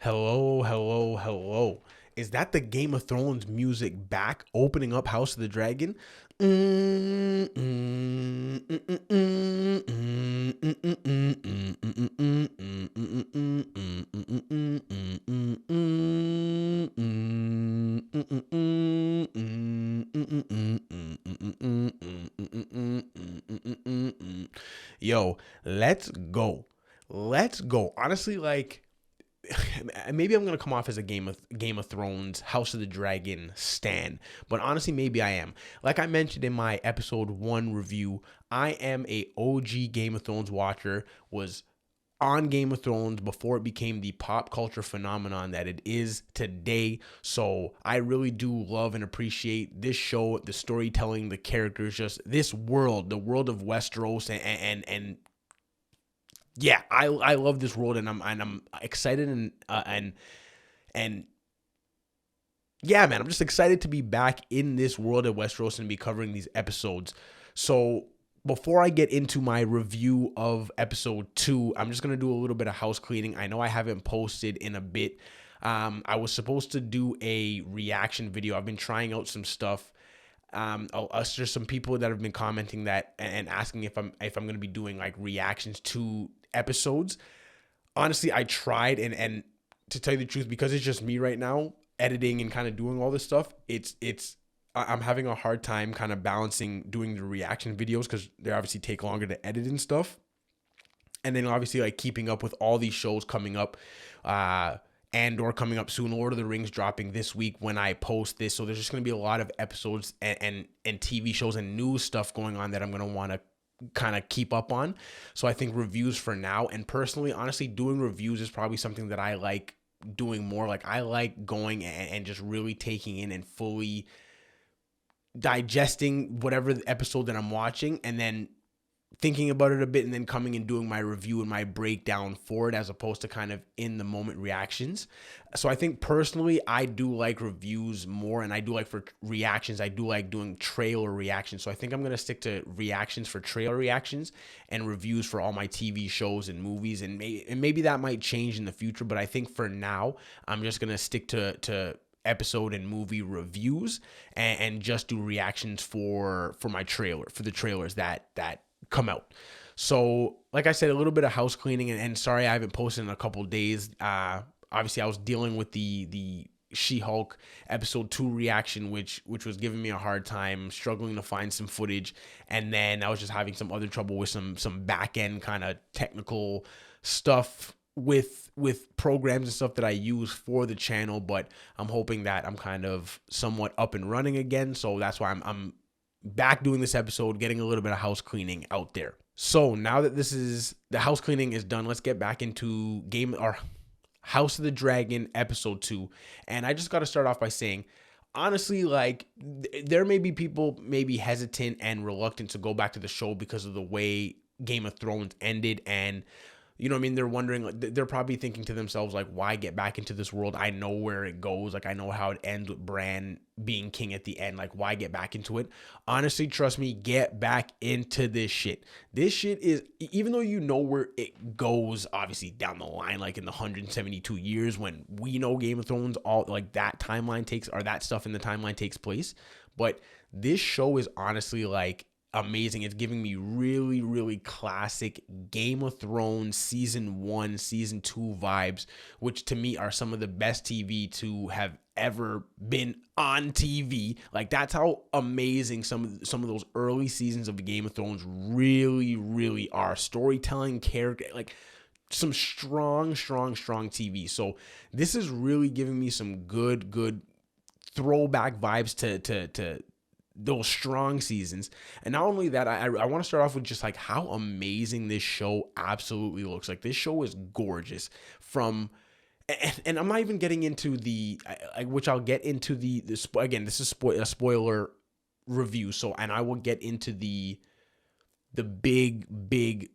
Hello, hello, hello. Is that the Game of Thrones music back opening up House of the Dragon? Yo, let's go. Let's go. Honestly, like maybe I'm gonna come off as a Game of Thrones, House of the Dragon stan, but honestly, maybe I am. Like I mentioned in my episode 1 review, I am a OG Game of Thrones watcher. Was on Game of Thrones before it became the pop culture phenomenon that it is today. So I really do love and appreciate this show, the storytelling, the characters, just this world, the world of Westeros, and yeah, I love this world, and I'm excited and yeah, man, I'm just excited to be back in this world of Westeros and be covering these episodes. So before I get into my review of episode 2, I'm just gonna do a little bit of house cleaning. I know I haven't posted in a bit. I was supposed to do a reaction video. I've been trying out some stuff. There's some people that have been commenting that and asking if I'm gonna be doing like reactions to episodes. Honestly, I tried, and to tell you the truth, because it's just me right now editing and kind of doing all this stuff, I'm having a hard time kind of balancing doing the reaction videos because they obviously take longer to edit and stuff, and then obviously like keeping up with all these shows coming up, and coming up soon. Lord of the Rings dropping this week when I post this, so there's just going to be a lot of episodes and TV shows and news stuff going on that I'm going to want to kind of keep up on. So I think reviews for now, and personally, honestly, doing reviews is probably something that I like doing more. Like I like going and just really taking in and fully digesting whatever the episode that I'm watching, and then thinking about it a bit, and then coming and doing my review and my breakdown for it, as opposed to kind of in the moment reactions. So I think personally, I do like reviews more, and I do like for reactions, I do like doing trailer reactions. So I think I'm going to stick to reactions for trailer reactions and reviews for all my TV shows and movies. And maybe that might change in the future, but I think for now, I'm just going to stick to episode and movie reviews, and just do reactions for my trailer, for the trailers that come out. So like I said, a little bit of house cleaning, and sorry I haven't posted in a couple days. Obviously I was dealing with the She-Hulk episode 2 reaction, which was giving me a hard time, struggling to find some footage, and then I was just having some other trouble with some back end kind of technical stuff with programs and stuff that I use for the channel. But I'm hoping that I'm kind of somewhat up and running again, so that's why I'm back doing this episode, getting a little bit of house cleaning out there. So now that the house cleaning is done, let's get back into House of the Dragon episode 2. And I just got to start off by saying, honestly, like there may be people maybe hesitant and reluctant to go back to the show because of the way Game of Thrones ended. And you know what I mean? They're wondering, like, they're probably thinking to themselves, like, why get back into this world? I know where it goes. Like, I know how it ends with Bran being king at the end. Like, why get back into it? Honestly, trust me, get back into this shit. This shit is, even though you know where it goes, obviously down the line, like in the 172 years when we know Game of Thrones, all like that timeline takes, or that stuff in the timeline takes place. But this show is honestly like amazing. It's giving me really, really classic Game of Thrones season 1, season 2 vibes, which to me are some of the best TV to have ever been on TV. Like that's how amazing some of those early seasons of the Game of Thrones really, really are. Storytelling, character, like some strong TV. So this is really giving me some good throwback vibes to those strong seasons. And not only that, I want to start off with just like how amazing this show absolutely looks. Like this show is gorgeous from, and I'm not even getting into which I'll get into again, this is a spoiler review. So, and I will get into the big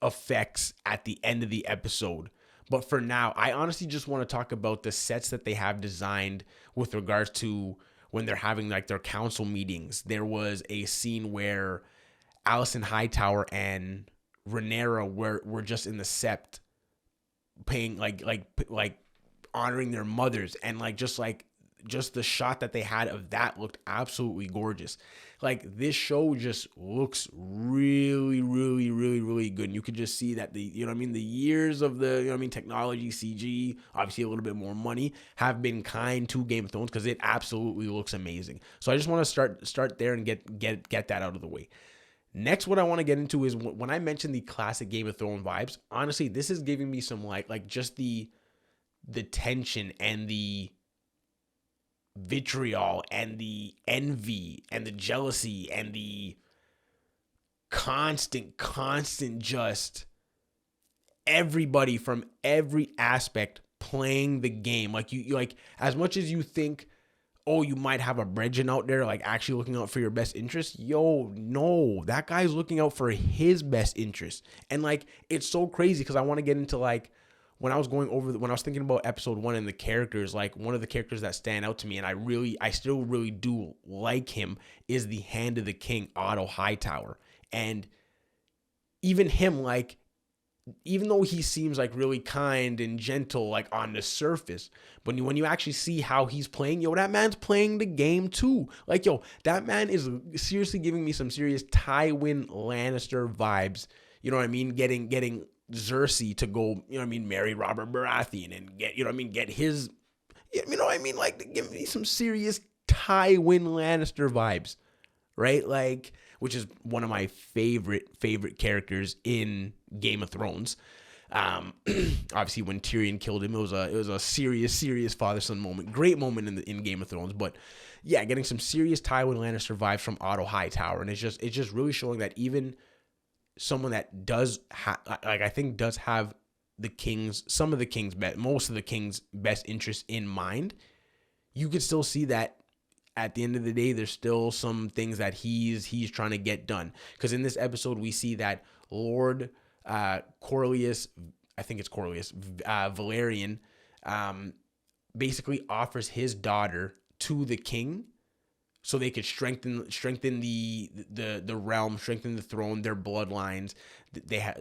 effects at the end of the episode. But for now, I honestly just want to talk about the sets that they have designed with regards to when they're having like their council meetings. There was a scene where Otto Hightower and Rhaenyra were just in the sept paying like honoring their mothers, and just the shot that they had of that looked absolutely gorgeous. Like, this show just looks really, really, really, really good. And you could just see that the years of the, technology, CG, obviously a little bit more money, have been kind to Game of Thrones, because it absolutely looks amazing. So I just want to start there and get that out of the way. Next, what I want to get into is when I mentioned the classic Game of Thrones vibes, honestly, this is giving me some like just the tension and the vitriol and the envy and the jealousy and the constant just everybody from every aspect playing the game. Like, you like, as much as you think, oh, you might have a Bregin out there like actually looking out for your best interest. Yo, no, that guy's looking out for his best interest. And like, it's so crazy, because I want to get into like, when I was thinking about episode 1 and the characters, like, one of the characters that stand out to me, and I still really do like him, is the Hand of the King, Otto Hightower. And even him, like, even though he seems like really kind and gentle, like on the surface, but when you actually see how he's playing, yo, that man's playing the game too. Like, yo, that man is seriously giving me some serious Tywin Lannister vibes. You know what I mean? Getting Cersei to go, marry Robert Baratheon and get his, like, give me some serious Tywin Lannister vibes, right? Like, which is one of my favorite characters in Game of Thrones. Obviously, when Tyrion killed him, it was a serious father-son moment. Great moment in Game of Thrones. But yeah, getting some serious Tywin Lannister vibes from Otto Hightower, and it's just really showing that even someone that does I think does have most of the king's best interests in mind, you could still see that at the end of the day, there's still some things that he's trying to get done. Because in this episode, we see that Lord Corlius, I think it's Corlius, Valerian, basically offers his daughter to the king, so they could strengthen the realm, strengthen the throne, their bloodlines. They have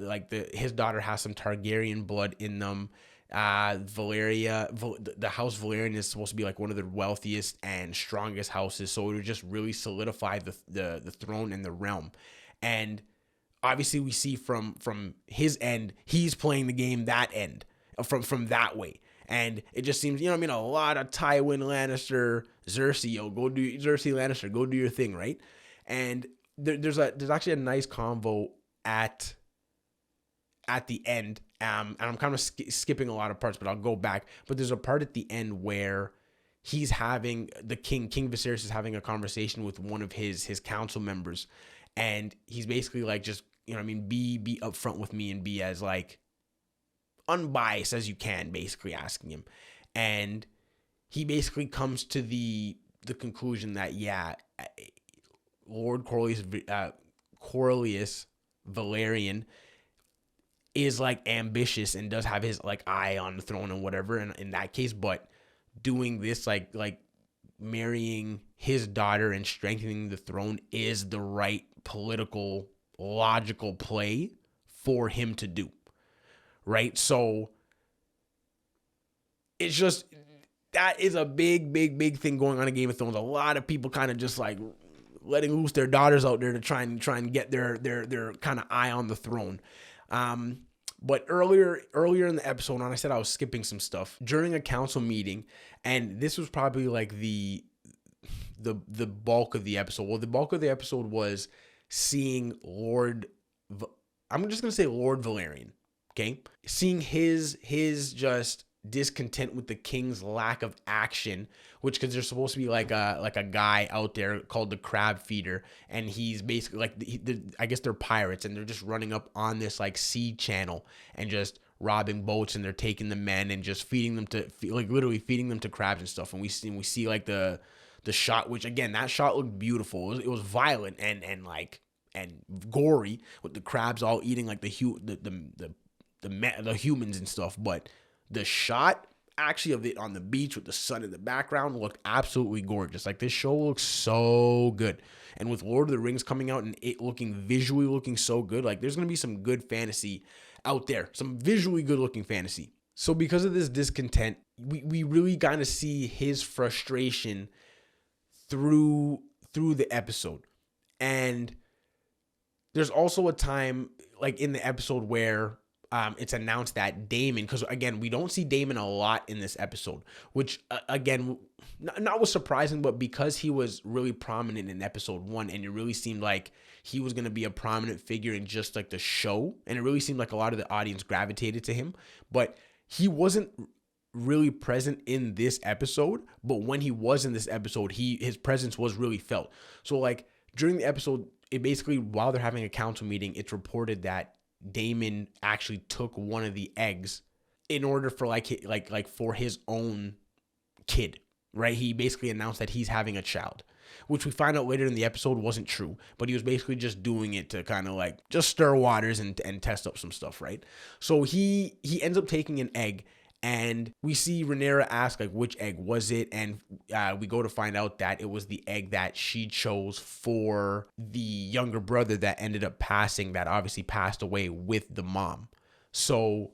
his daughter has some Targaryen blood in them. The house Valerian is supposed to be like one of the wealthiest and strongest houses, so it would just really solidify the throne and the realm. And obviously, we see from his end, he's playing the game that end, from that way. And it just seems, a lot of Tywin Lannister, Cersei, Cersei Lannister, go do your thing, right? And there's actually a nice convo at the end, and I'm kind of skipping a lot of parts, but I'll go back. But there's a part at the end where he's having King Viserys is having a conversation with one of his council members, and he's basically like, just, be upfront with me and be as like unbiased as you can, basically asking him. And he basically comes to the conclusion that, yeah, Lord Corlius Valerian is like ambitious and does have his like eye on the throne and whatever, and in that case, but doing this like marrying his daughter and strengthening the throne is the right political logical play for him to do, right? So it's just, that is a big thing going on in Game of Thrones. A lot of people kind of just like letting loose their daughters out there to try and get their kind of eye on the throne. But earlier in the episode, and I said I was skipping some stuff during a council meeting, and this was probably like the bulk of the episode. Well, the bulk of the episode was seeing I'm just gonna say Lord Valerian, okay, seeing his just discontent with the king's lack of action, which, because there's supposed to be like a guy out there called the Crab Feeder, and he's basically like I guess they're pirates, and they're just running up on this like sea channel and just robbing boats, and they're taking the men and just feeding them to literally feeding them to crabs and stuff. And we see like the shot, which again, that shot looked beautiful. It was violent and gory, with the crabs all eating like the humans and stuff, but the shot actually of it on the beach with the sun in the background looked absolutely gorgeous. Like, this show looks so good. And with Lord of the Rings coming out and it visually looking so good, like, there's going to be some good fantasy out there, some visually good looking fantasy. So because of this discontent we really kind of see his frustration through the episode. And there's also a time like in the episode where it's announced that Daemon, because again, we don't see Daemon a lot in this episode, which again, not was surprising, but because he was really prominent in episode 1, and it really seemed like he was going to be a prominent figure in just like the show, and it really seemed like a lot of the audience gravitated to him, but he wasn't really present in this episode. But when he was in this episode, his presence was really felt. So like during the episode, it basically, while they're having a council meeting, it's reported that Daemon actually took one of the eggs in order for like for his own kid, right? He basically announced that he's having a child, which we find out later in the episode wasn't true, but he was basically just doing it to kind of like just stir waters and test up some stuff, right? So he ends up taking an egg. And we see Rhaenyra ask, like, which egg was it? And we go to find out that it was the egg that she chose for the younger brother that ended up passing, that obviously passed away with the mom. So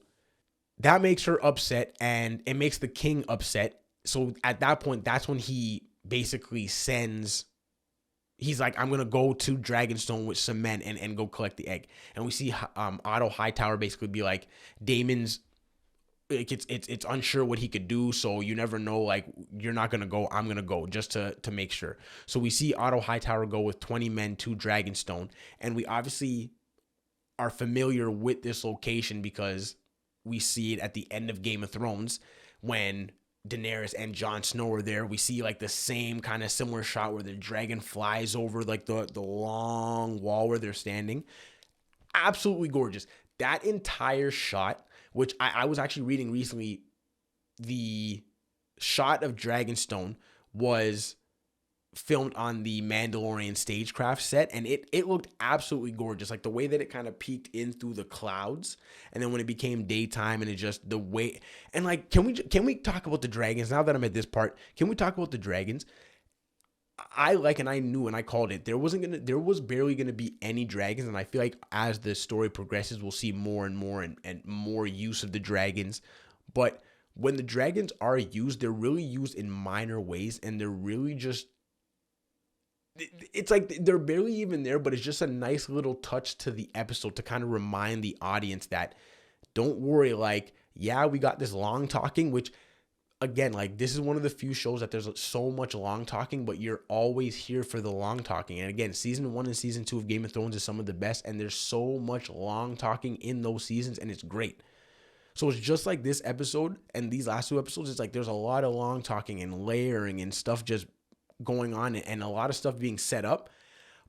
that makes her upset, and it makes the king upset. So at that point, that's when he basically he's like, I'm going to go to Dragonstone with some men and go collect the egg. And we see Otto Hightower basically be like, Daemon's, like it's unsure what he could do, so you never know, like, you're not gonna go, I'm gonna go, just to make sure. So we see Otto Hightower go with 20 men to Dragonstone, and we obviously are familiar with this location because we see it at the end of Game of Thrones when Daenerys and Jon Snow are there. We see like the same kind of similar shot where the dragon flies over like the long wall where they're standing. Absolutely gorgeous. That entire shot, which I was actually reading recently, the shot of Dragonstone was filmed on the Mandalorian stagecraft set, and it looked absolutely gorgeous. Like the way that it kind of peeked in through the clouds, and then when it became daytime, and it just the way, and like, can we talk about the dragons now that I'm at this part? Can we talk about the dragons? I knew and I called it. There was barely gonna be any dragons, and I feel like as the story progresses, we'll see more and more and more use of the dragons. But when the dragons are used, they're really used in minor ways, and they're really just, it's like they're barely even there, but it's just a nice little touch to the episode to kind of remind the audience that, don't worry, like, yeah, we got this long talking, which, again, like, this is one of the few shows that there's so much long talking, but you're always here for the long talking. And again, season 1 and season 2 of Game of Thrones is some of the best, and there's so much long talking in those seasons, and it's great. So it's just like this episode and these last 2 episodes, it's like there's a lot of long talking and layering and stuff just going on, and a lot of stuff being set up,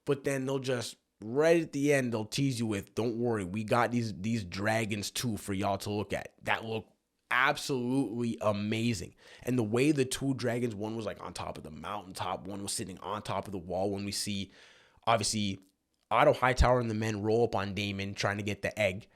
but then they'll just, right at the end, they'll tease you with, don't worry, we got these dragons too for y'all to look at that look absolutely amazing. And the way the 2 dragons, one was like on top of the mountaintop, one was sitting on top of the wall, when we see obviously Otto Hightower and the men roll up on Daemon trying to get the egg,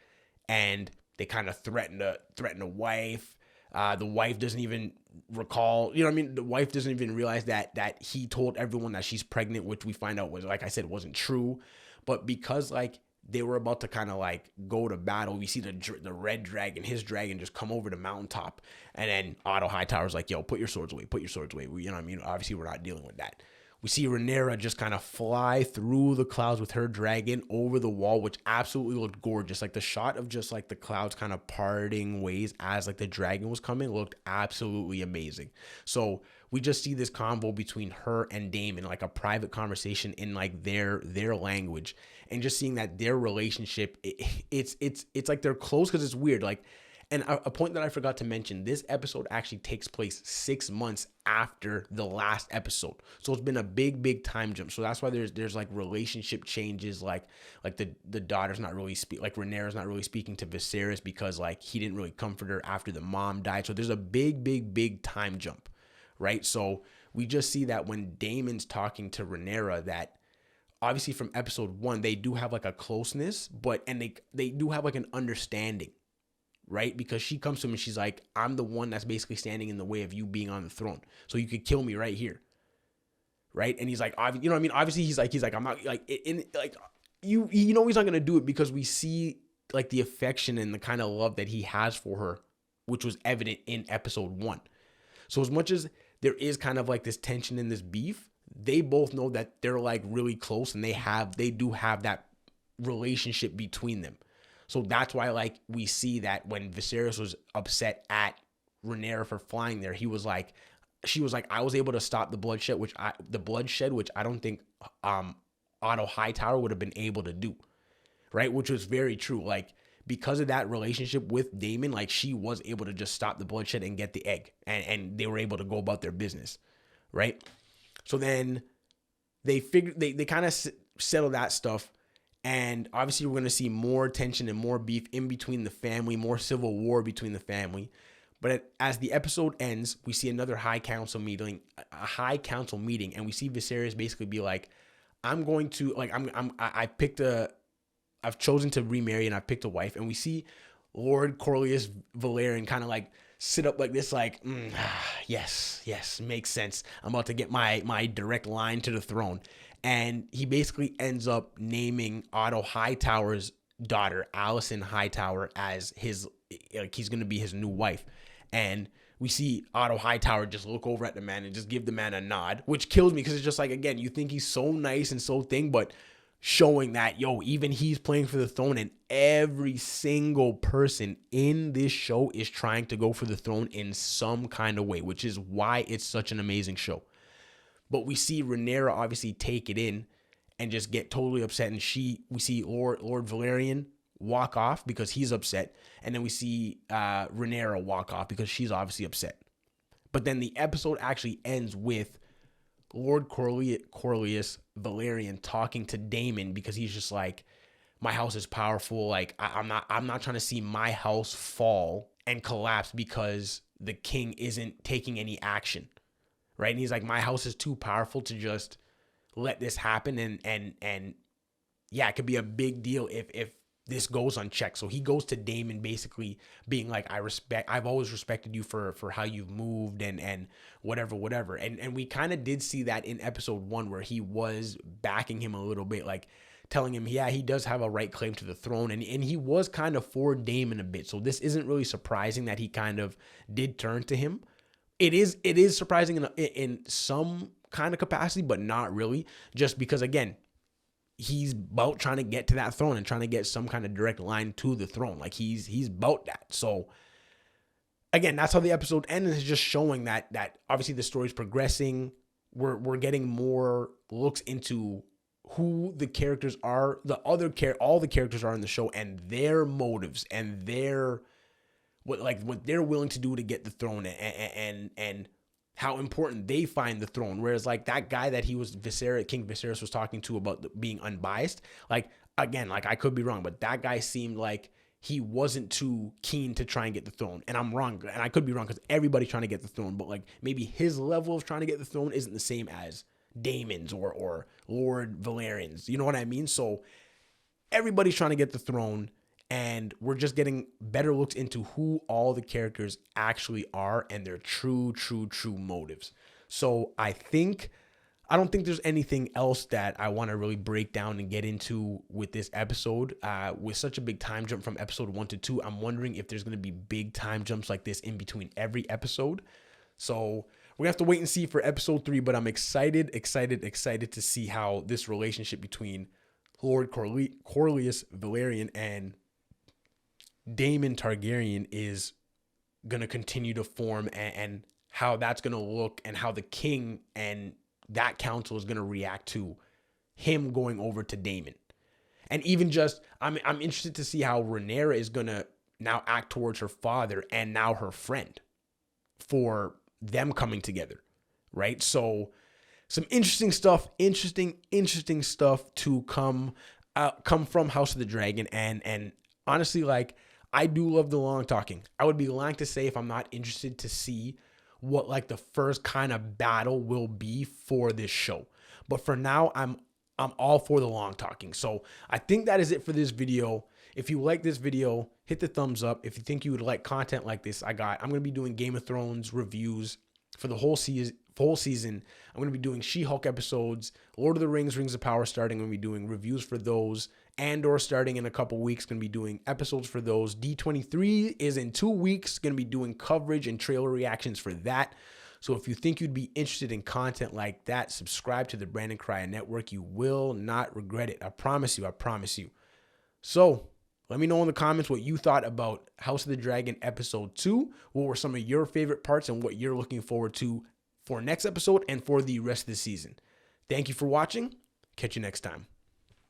and they kind of threaten the wife. The wife doesn't even recall, you know what I mean? The wife doesn't even realize that he told everyone that she's pregnant, which we find out was, like I said, wasn't true. But because like they were about to kind of like go to battle, we see the red dragon, his dragon, just come over the mountaintop, and then Otto Hightower's like, yo, put your swords away. You know what I mean? Obviously, we're not dealing with that. We see Rhaenyra just kind of fly through the clouds with her dragon over the wall, which absolutely looked gorgeous. Like the shot of just like the clouds kind of parting ways as like the dragon was coming looked absolutely amazing. So we just see this convo between her and Daemon, like a private conversation in like their language, and just seeing that their relationship, it's like they're close, because it's weird. Like, and a point that I forgot to mention, this episode actually takes place 6 months after the last episode. So it's been a big time jump. So that's why there's like relationship changes, like the daughter's not really like Rhaenyra's not really speaking to Viserys because like he didn't really comfort her after the mom died. So there's a big time jump, right? So we just see that when Daemon's talking to Rhaenyra, that obviously from episode 1, they do have like a closeness, and they do have like an understanding, right? Because she comes to him and she's like, I'm the one that's basically standing in the way of you being on the throne, so you could kill me right here, right? And he's like, you know what I mean? Obviously he's like, I'm not like in like, you know, he's not gonna do it, because we see like the affection and the kind of love that he has for her which was evident in episode 1. So as much as there is kind of like this tension in this beef, they both know that they're like really close, and they do have that relationship between them. So that's why like we see that when Viserys was upset at Rhaenyra for flying there, she was like, I was able to stop the bloodshed, which I don't think Otto Hightower would have been able to do, right? Which was very true. Like, because of that relationship with Daemon, like, she was able to just stop the bloodshed and get the egg, and they were able to go about their business, right? So then they kind of settle that stuff, and obviously we're going to see more tension and more beef in between the family, more civil war between the family. But as the episode ends, we see another high council meeting, and we see Viserys basically be like, I've chosen to remarry, and I've picked a wife. And we see Lord Corlys Velaryon kind of like sit up like this, like, yes, makes sense. I'm about to get my direct line to the throne. And he basically ends up naming Otto Hightower's daughter, Alicent Hightower, as his, like, he's going to be his new wife. And we see Otto Hightower just look over at the man and just give the man a nod, which kills me, because it's just like, again, you think he's so nice and so thing, but showing that, even he's playing for the throne, and every single person in this show is trying to go for the throne in some kind of way, which is why it's such an amazing show. But we see Rhaenyra obviously take it in and just get totally upset, and we see Lord Velaryon walk off because he's upset, and then we see Rhaenyra walk off because she's obviously upset. But then the episode actually ends with Lord Corlys Velaryon talking to Daemon, because he's just like, my house is powerful. Like, I'm not trying to see my house fall and collapse because the king isn't taking any action, right? And he's like, my house is too powerful to just let this happen, and yeah, it could be a big deal if this goes unchecked. So he goes to Daemon, basically being like, I've always respected you for how you've moved and whatever. And we kind of did see that in episode 1, where he was backing him a little bit, like telling him, yeah, he does have a right claim to the throne. And he was kind of for Daemon a bit. So this isn't really surprising that he kind of did turn to him. It is surprising in some kind of capacity, but not really, just because, again, he's about trying to get to that throne and trying to get some kind of direct line to the throne. Like, he's about that. So again, that's how the episode ends. Is just showing that obviously the story's progressing. We're getting more looks into who the characters are, all the characters are in the show, and their motives, and what they're willing to do to get the throne, and how important they find the throne. Whereas, like, that guy that King Viserys was talking to about being unbiased, like, again, like, I could be wrong, but that guy seemed like he wasn't too keen to try and get the throne. And I'm wrong, and I could be wrong, because everybody's trying to get the throne, but like, maybe his level of trying to get the throne isn't the same as Daemon's or Lord Velaryon's. You know what I mean? So everybody's trying to get the throne, and we're just getting better looks into who all the characters actually are and their true motives. So I don't think there's anything else that I want to really break down and get into with this episode. With such a big time jump from episode 1 to 2, I'm wondering if there's going to be big time jumps like this in between every episode. So we're going to have to wait and see for episode 3, but I'm excited to see how this relationship between Lord Corlys Velaryon and Daemon Targaryen is going to continue to form, and how that's going to look, and how the king and that council is going to react to him going over to Daemon. And even just, I'm interested to see how Rhaenyra is going to now act towards her father and now her friend for them coming together, right? So some interesting stuff to come from House of the Dragon. And honestly, like, I do love the long talking. I would be lying to say if I'm not interested to see what, like, the first kind of battle will be for this show. But for now, I'm all for the long talking. So I think that is it for this video. If you like this video, hit the thumbs up. If you think you would like content like this, I'm going to be doing Game of Thrones reviews for the whole season. I'm going to be doing She-Hulk episodes, Lord of the Rings, Rings of Power starting. I'm going to be doing reviews for those, Andor starting in a couple weeks, going to be doing episodes for those. D23 is in 2 weeks, going to be doing coverage and trailer reactions for that. So if you think you'd be interested in content like that, subscribe to the Brandon Correia Network. You will not regret it. I promise you. I promise you. So let me know in the comments what you thought about House of the Dragon episode 2. What were some of your favorite parts and what you're looking forward to for next episode and for the rest of the season. Thank you for watching. Catch you next time.